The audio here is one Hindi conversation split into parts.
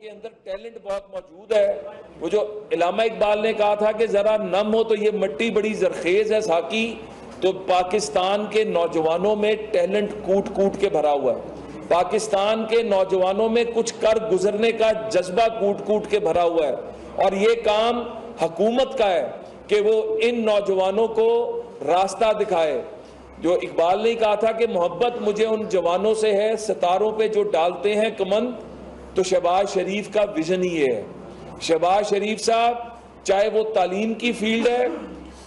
के अंदर टैलेंट बहुत मौजूद है। वो जो इलामा इकबाल ने कहा था कि जरा नम हो तो ये मिट्टी बड़ी जरखेज है साकी, तो पाकिस्तान के नौजवानों में टैलेंट कूट कूट के भरा हुआ है। पाकिस्तान के नौजवानों में कुछ कर गुजरने का जज्बा कूट कूट के भरा हुआ है, और ये काम हुकूमत का है कि वो इन नौजवानों को रास्ता दिखाए। जो इकबाल ने कहा था कि मोहब्बत मुझे उन जवानों से है सितारों पे जो डालते हैं कमंद, तो शहबाज शरीफ का विजन ही है। शहबाज शरीफ साहब चाहे वो तालीम की फील्ड है,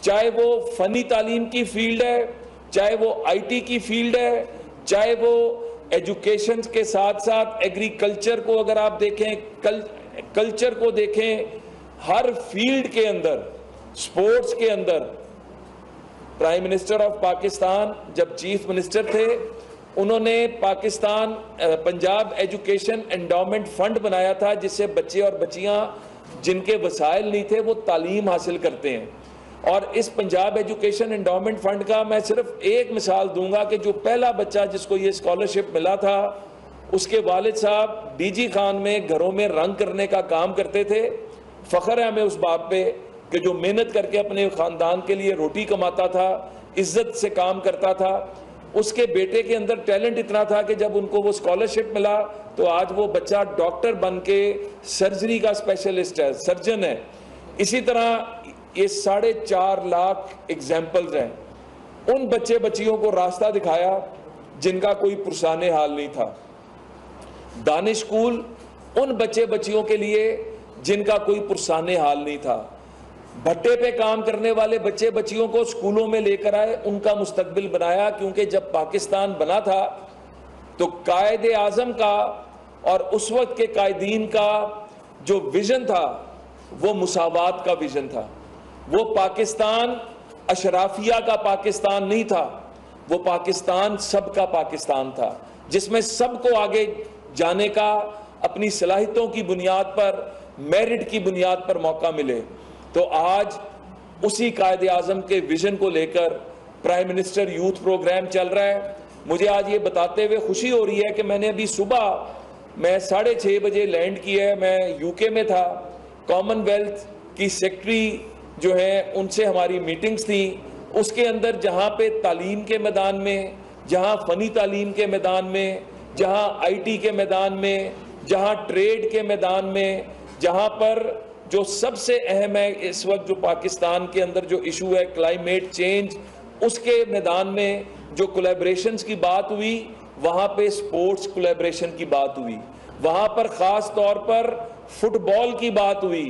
चाहे वो फनी तालीम की फील्ड है, चाहे वो आईटी की फील्ड है, चाहे वो एजुकेशन के साथ साथ एग्रीकल्चर को अगर आप देखें, कल्चर को देखें, हर फील्ड के अंदर, स्पोर्ट्स के अंदर, प्राइम मिनिस्टर ऑफ पाकिस्तान जब चीफ मिनिस्टर थे, उन्होंने Pakistan Punjab education endowment fund बनाया था, जिससे बच्चे और बच्चियां जिनके वसाइल नहीं थे वो तालीम हासिल करते हैं। और इस पंजाब एजुकेशन एंडोमेंट फंड का मैं सिर्फ एक मिसाल दूंगा कि जो पहला बच्चा जिसको ये स्कॉलरशिप मिला था, उसके वालिद साहब डीजी खान में घरों में रंग करने का काम करते थे। फख्र है हमें उस बात पे कि जो मेहनत करके अपने खानदान के लिए रोटी कमाता था, इज्जत से काम करता था, उसके बेटे के अंदर टैलेंट इतना था कि जब उनको वो स्कॉलरशिप मिला तो आज वो बच्चा डॉक्टर बन के सर्जरी का स्पेशलिस्ट है, सर्जन है। इसी तरह ये 4.5 लाख एग्जाम्पल्स हैं। उन बच्चे बच्चियों को रास्ता दिखाया जिनका कोई पुरसाने हाल नहीं था। दानिश स्कूल उन बच्चे बच्चियों के लिए जिनका कोई पुरसाने हाल नहीं था। भट्टे पे काम करने वाले बच्चे बच्चियों को स्कूलों में लेकर आए, उनका मुस्तकबिल बनाया, क्योंकि जब पाकिस्तान बना था तो कायदे आजम का और उस वक्त के कायदीन का जो विजन था वो मुसावात का विजन था। वो पाकिस्तान अशराफिया का पाकिस्तान नहीं था, वो पाकिस्तान सबका पाकिस्तान था, जिसमें सबको आगे जाने का अपनी सलाहियतों की बुनियाद पर, मेरिट की बुनियाद पर मौका मिले। तो आज उसी कायदे आजम के विजन को लेकर प्राइम मिनिस्टर यूथ प्रोग्राम चल रहा है। मुझे आज ये बताते हुए खुशी हो रही है कि मैंने अभी सुबह 6:30 बजे लैंड किया है। मैं यूके में था, कॉमनवेल्थ की सेक्रेटरी जो है उनसे हमारी मीटिंग्स थी। उसके अंदर जहाँ पे तालीम के मैदान में, जहाँ फनी तालीम के मैदान में, जहाँ आईटी के मैदान में, जहाँ ट्रेड के मैदान में, जहाँ पर जो सबसे अहम है इस वक्त जो पाकिस्तान के अंदर जो इशू है क्लाइमेट चेंज, उसके मैदान में जो कोलैबोरेशंस की बात हुई, वहाँ पे स्पोर्ट्स कोलैबोरेशन की बात हुई, वहाँ पर ख़ास तौर पर फुटबॉल की बात हुई।